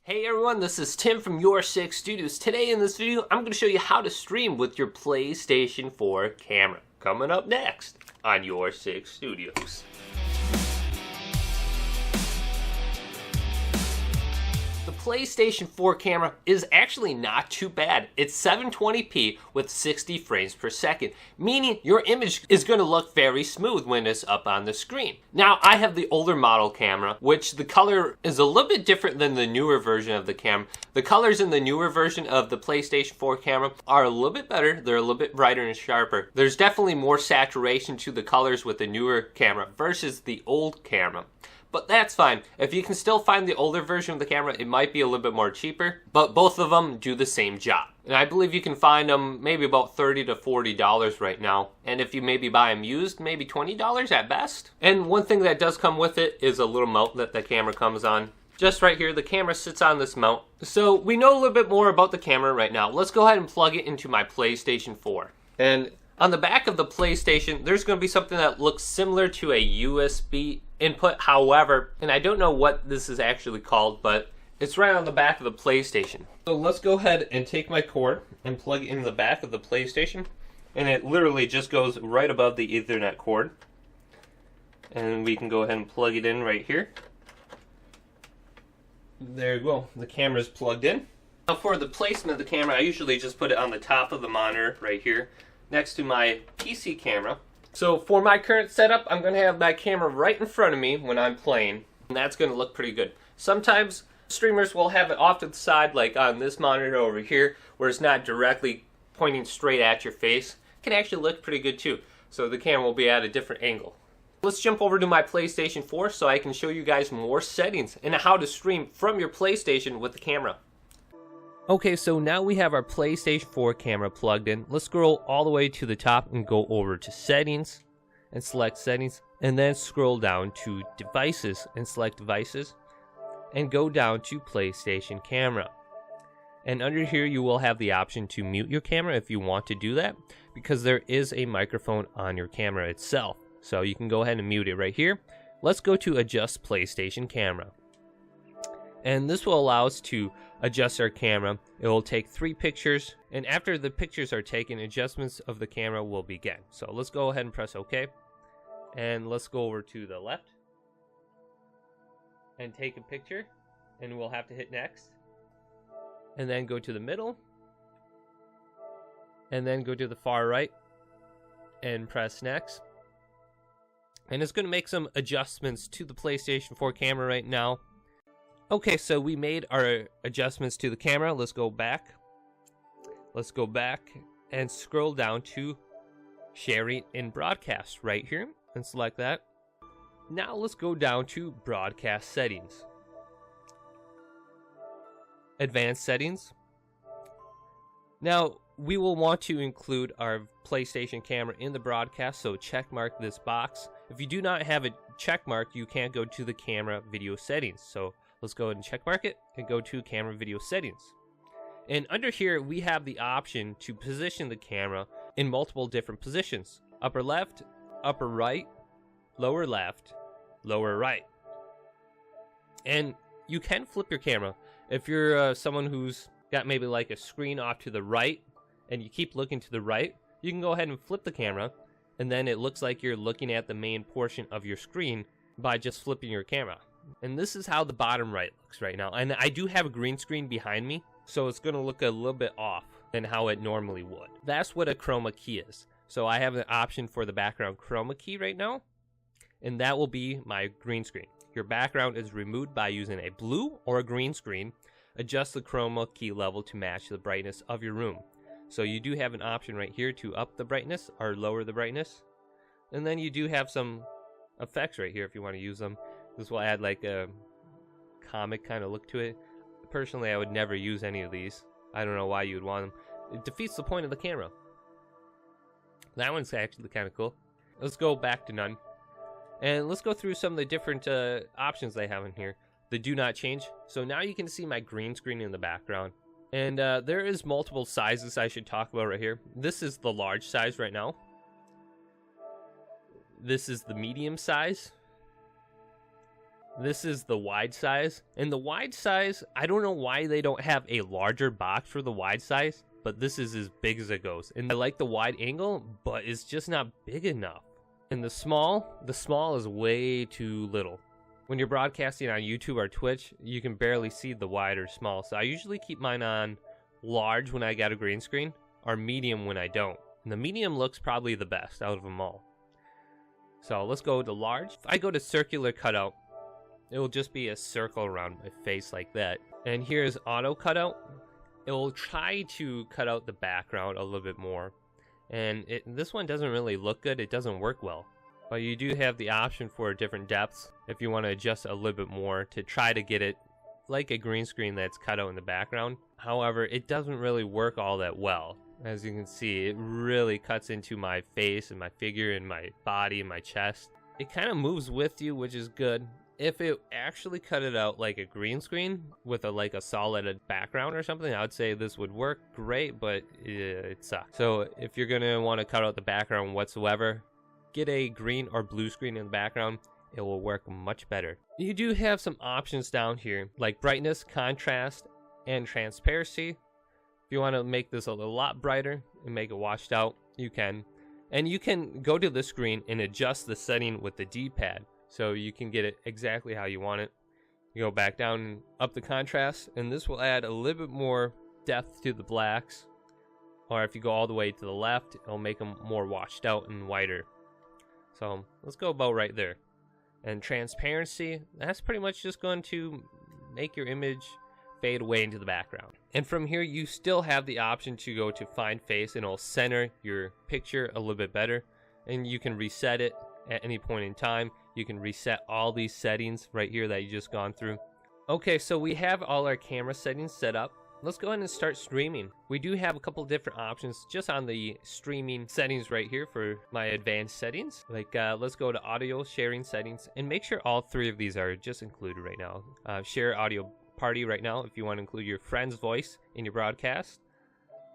Hey everyone, this is Tim from YourSixStudios. Today in this video, I'm going to show you how to stream with your PlayStation 4 camera. Coming up next on YourSixStudios. The PlayStation 4 camera is actually not too bad. It's 720p with 60 frames per second, meaning your image is going to look very smooth when it's up on the screen. Now, I have the older model camera, which the color is a little bit different than the newer version of the camera. The colors in the newer version of the PlayStation 4 camera are a little bit better. They're a little bit brighter and sharper. There's definitely more saturation to the colors with the newer camera versus the old camera. But that's fine. If you can still find the older version of the camera, it might be a little bit more cheaper, but both of them do the same job. And I believe you can find them maybe about $30 to $40 right now. And if you maybe buy them used, maybe $20 at best. And one thing that does come with it is a little mount that the camera comes on. Just right here, the camera sits on this mount. So we know a little bit more about the camera right now. Let's go ahead and plug it into my PlayStation 4. And on the back of the PlayStation, there's going to be something that looks similar to a USB input. However, and I don't know what this is actually called, but it's right on the back of the PlayStation. So let's go ahead and take my cord and plug it in the back of the PlayStation. And it literally just goes right above the Ethernet cord. And we can go ahead and plug it in right here. There you go. The camera's plugged in. Now for the placement of the camera, I usually just put it on the top of the monitor right here, next to my PC camera. So for my current setup, I'm going to have my camera right in front of me when I'm playing, and that's going to look pretty good. Sometimes streamers will have it off to the side, like on this monitor over here, where it's not directly pointing straight at your face. It can actually look pretty good too, so the camera will be at a different angle. Let's jump over to my PlayStation 4 so I can show you guys more settings and how to stream from your PlayStation with the camera. Okay, so now we have our PlayStation 4 camera plugged in. Let's scroll all the way to the top and go over to Settings and select Settings, and then scroll down to Devices and select Devices and go down to PlayStation Camera. And under here you will have the option to mute your camera if you want to do that, because there is a microphone on your camera itself. So you can go ahead and mute it right here. Let's go to Adjust PlayStation Camera. And this will allow us to adjust our camera. It will take 3 pictures, and after the pictures are taken, adjustments of the camera will begin. So let's go ahead and press OK. And let's go over to the left and take a picture, and we'll have to hit next. And then go to the middle, and then go to the far right and press next. And it's going to make some adjustments to the PlayStation 4 camera right now. Okay, so we made our adjustments to the camera. Let's go back. Let's go back and scroll down to Sharing in Broadcast right here and select that. Now let's go down to Broadcast Settings. Advanced Settings. Now, we will want to include our PlayStation camera in the broadcast, so check mark this box. If you do not have a check mark, you can't go to the camera video settings. So let's go ahead and check mark it and go to camera video settings. And under here, we have the option to position the camera in multiple different positions. Upper left, upper right, lower left, lower right. And you can flip your camera. If you're someone who's got maybe like a screen off to the right and you keep looking to the right, you can go ahead and flip the camera, and then it looks like you're looking at the main portion of your screen by just flipping your camera. And this is how the bottom right looks right now. And I do have a green screen behind me, so it's going to look a little bit off than how it normally would. That's what a chroma key is. So I have an option for the background chroma key right now, and that will be my green screen. Your background is removed by using a blue or a green screen. Adjust the chroma key level to match the brightness of your room. So you do have an option right here to up the brightness or lower the brightness. And then you do have some effects right here if you want to use them. This will add like a comic kind of look to it. Personally, I would never use any of these. I don't know why you would want them. It defeats the point of the camera. That one's actually kind of cool. Let's go back to none. And let's go through some of the different options they have in here. The do not change. So now you can see my green screen in the background. And there is multiple sizes I should talk about right here. This is the large size right now. This is the medium size. This is the wide size, and the wide size, I don't know why they don't have a larger box for the wide size, but this is as big as it goes. And I like the wide angle, but it's just not big enough. And the small is way too little. When you're broadcasting on YouTube or Twitch, you can barely see the wide or small. So I usually keep mine on large when I got a green screen, or medium when I don't. And the medium looks probably the best out of them all. So let's go to large. If I go to circular cutout, it will just be a circle around my face like that. And here's auto cutout. It will try to cut out the background a little bit more. And this one doesn't really look good. It doesn't work well. But you do have the option for different depths if you want to adjust a little bit more to try to get it like a green screen that's cut out in the background. However, it doesn't really work all that well. As you can see, it really cuts into my face and my figure and my body and my chest. It kind of moves with you, which is good. If it actually cut it out like a green screen with like a solid background or something, I would say this would work great, but it sucks. So if you're going to want to cut out the background whatsoever, get a green or blue screen in the background. It will work much better. You do have some options down here like brightness, contrast, and transparency. If you want to make this a lot brighter and make it washed out, you can. And you can go to the screen and adjust the setting with the D-pad. So you can get it exactly how you want it. You go back down and up the contrast, and this will add a little bit more depth to the blacks. Or if you go all the way to the left, it'll make them more washed out and whiter. So let's go about right there. And transparency, that's pretty much just going to make your image fade away into the background. And from here, you still have the option to go to find face, and it'll center your picture a little bit better. And you can reset it at any point in time. You can reset all these settings right here that you just gone through. Okay, so we have all our camera settings set up. Let's go ahead and start streaming. We do have a couple different options just on the streaming settings right here for my advanced settings. Like let's go to audio sharing settings and make sure all three of these are just included right now. Share audio party right now if you want to include your friend's voice in your broadcast.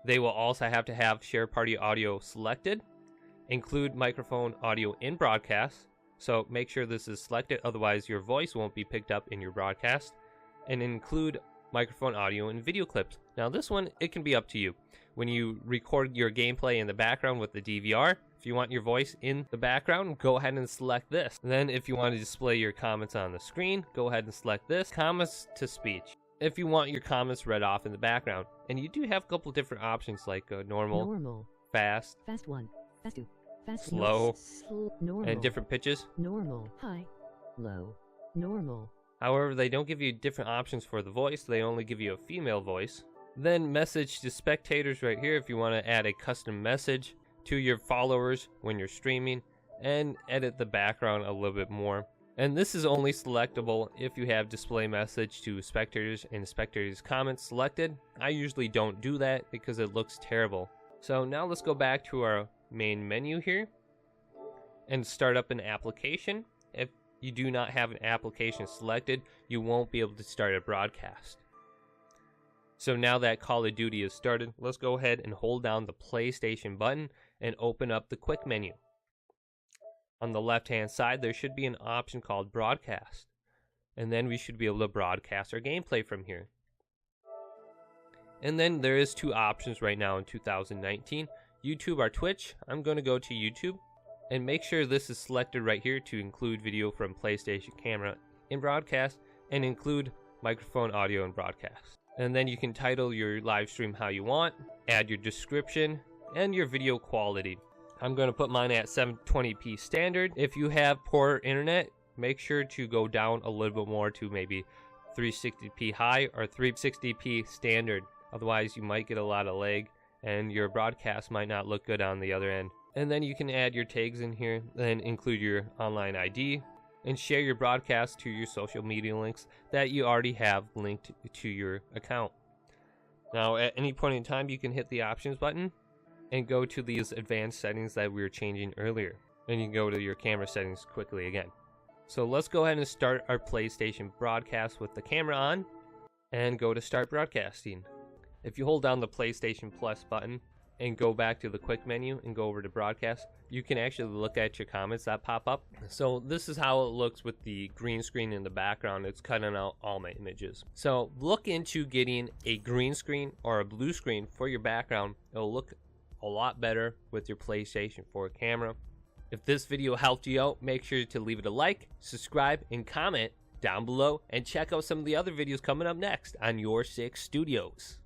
They will also have to have share party audio selected. Include microphone audio in broadcast. So make sure this is selected, otherwise your voice won't be picked up in your broadcast. And include microphone audio and video clips. Now this one, it can be up to you. When you record your gameplay in the background with the DVR, if you want your voice in the background, go ahead and select this. Then if you want to display your comments on the screen, go ahead and select this, comments to speech. If you want your comments read off in the background. And you do have a couple different options like normal, fast, fast 1, fast 2, fast slow, normal, and different pitches. Normal, high, low, normal. However, they don't give you different options for the voice. They only give you a female voice. Then message to spectators right here if you want to add a custom message to your followers when you're streaming, and edit the background a little bit more. And this is only selectable if you have display message to spectators and spectators comments selected. I usually don't do that because it looks terrible. So now let's go back to our main menu here and start up an application. If you do not have an application selected, you won't be able to start a broadcast. So now that Call of Duty is started, let's go ahead and hold down the PlayStation button and open up the quick menu. On the left hand side, there should be an option called broadcast. And then we should be able to broadcast our gameplay from here. And then there is two options right now in 2019, YouTube or Twitch. I'm going to go to YouTube. And make sure this is selected right here to include video from PlayStation camera in broadcast and include microphone audio in broadcast. And then you can title your live stream how you want, add your description, and your video quality. I'm going to put mine at 720p standard. If you have poor internet, make sure to go down a little bit more to maybe 360p high or 360p standard. Otherwise, you might get a lot of lag and your broadcast might not look good on the other end. And then you can add your tags in here, then include your online ID, and share your broadcast to your social media links that you already have linked to your account. Now, at any point in time, you can hit the options button and go to these advanced settings that we were changing earlier. And you can go to your camera settings quickly again. So let's go ahead and start our PlayStation broadcast with the camera on and go to start broadcasting. If you hold down the PlayStation Plus button and go back to the quick menu and go over to broadcast, you can actually look at your comments that pop up. So this is how it looks with the green screen in the background. It's cutting out all my images. So look into getting a green screen or a blue screen for your background. It'll look a lot better with your PlayStation 4 camera. If this video helped you out, make sure to leave it a like, subscribe, and comment down below, and check out some of the other videos coming up next on YourSixStudios.